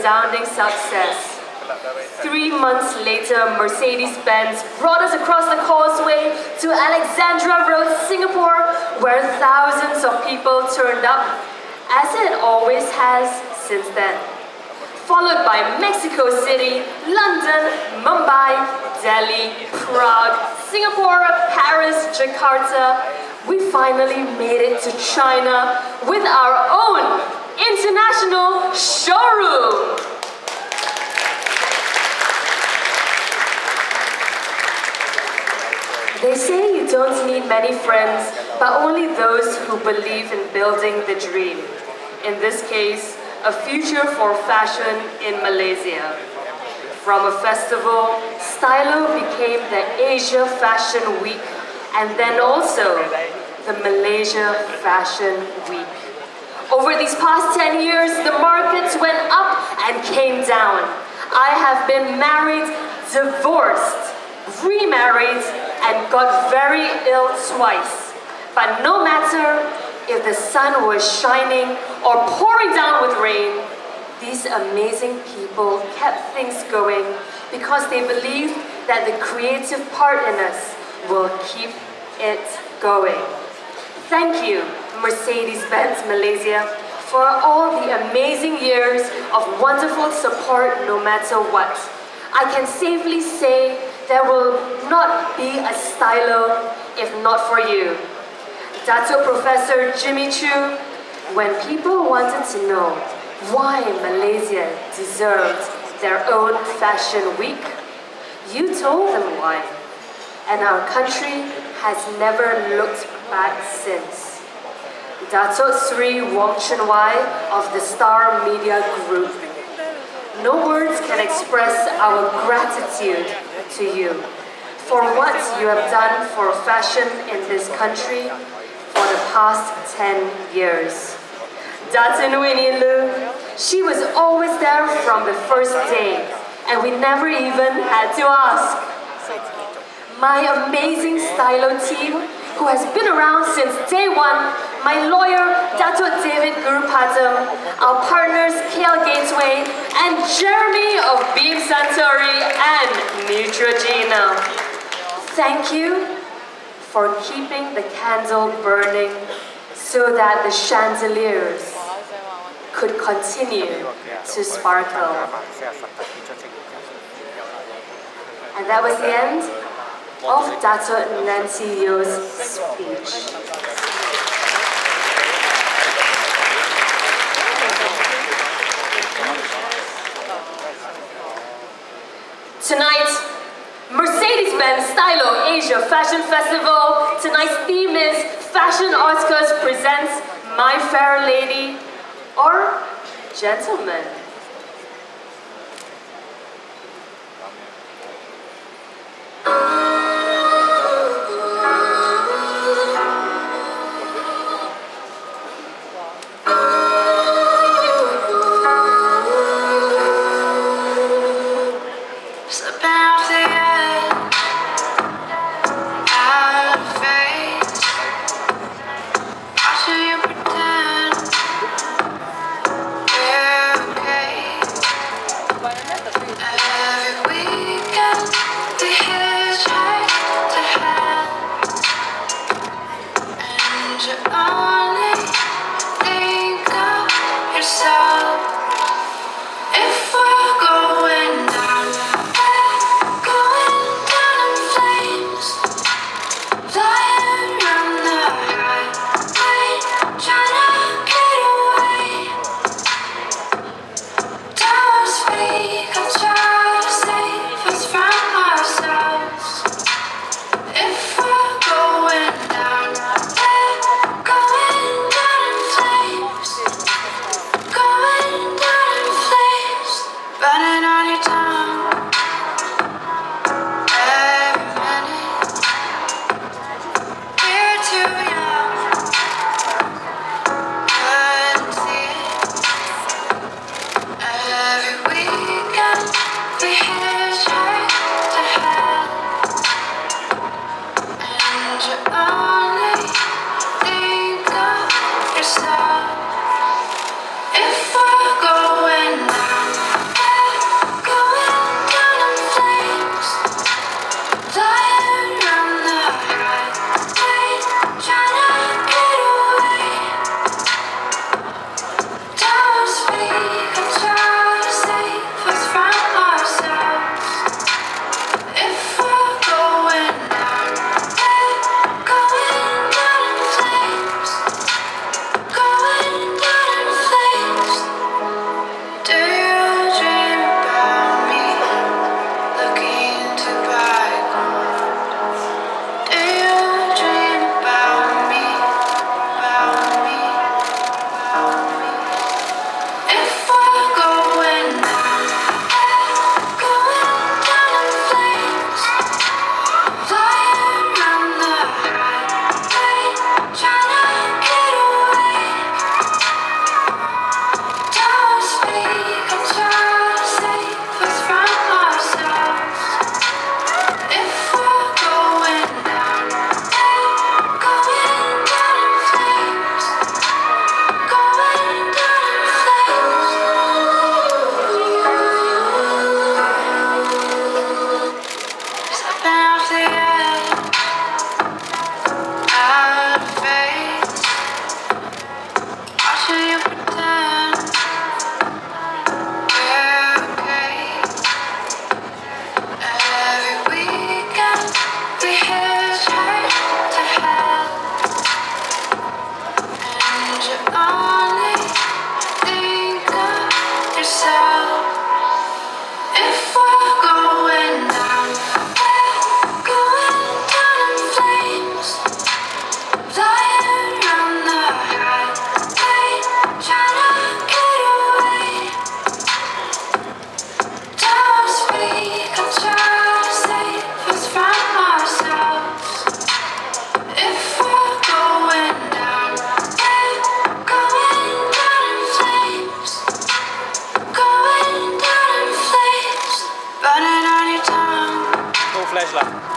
resounding success. 3 months later, Mercedes-Benz brought us across the causeway to Alexandra Road, Singapore, where thousands of people turned up, as it always has since then. Followed by Mexico City, London, Mumbai, Delhi, Prague, Singapore, Paris, Jakarta. We finally made it to China with our own international showroom. They say you don't need many friends, but only those who believe in building the dream. In this case, a future for fashion in Malaysia. From a festival, Stylo became the Asia Fashion Week, and then also the Malaysia Fashion Week. Over these past 10 years, the markets went up and came down. I have been married, divorced, remarried, and got very ill twice. But no matter if the sun was shining or pouring down with rain, these amazing people kept things going because they believed that the creative part in us will keep it going. Thank you, Mercedes-Benz Malaysia, for all the amazing years of wonderful support no matter what. I can safely say there will not be a Stylo if not for you. Dato Professor Jimmy Chu, when people wanted to know why Malaysia deserved their own fashion week, you told them why. And our country has never looked back since. Dato Sri Wong Chun Wai of the Star Media Group. No words can express our gratitude to you for what you have done for fashion in this country for the past 10 years. Datin Winnie Lu, she was always there from the first day, and we never even had to ask. My amazing Stylo team, who has been around since day one, my lawyer, Dato David Gurupatam, our partners, KL Gateway, and Jeremy of Beam Santori and Neutrogena. Thank you for keeping the candle burning so that the chandeliers could continue to sparkle. And that was the end of Dato Nancy Yeo's speech. Tonight, Mercedes-Benz Stylo Asia Fashion Festival. Tonight's theme is Fashion Oscars presents My Fair Lady or Gentleman. Okay. flash lah.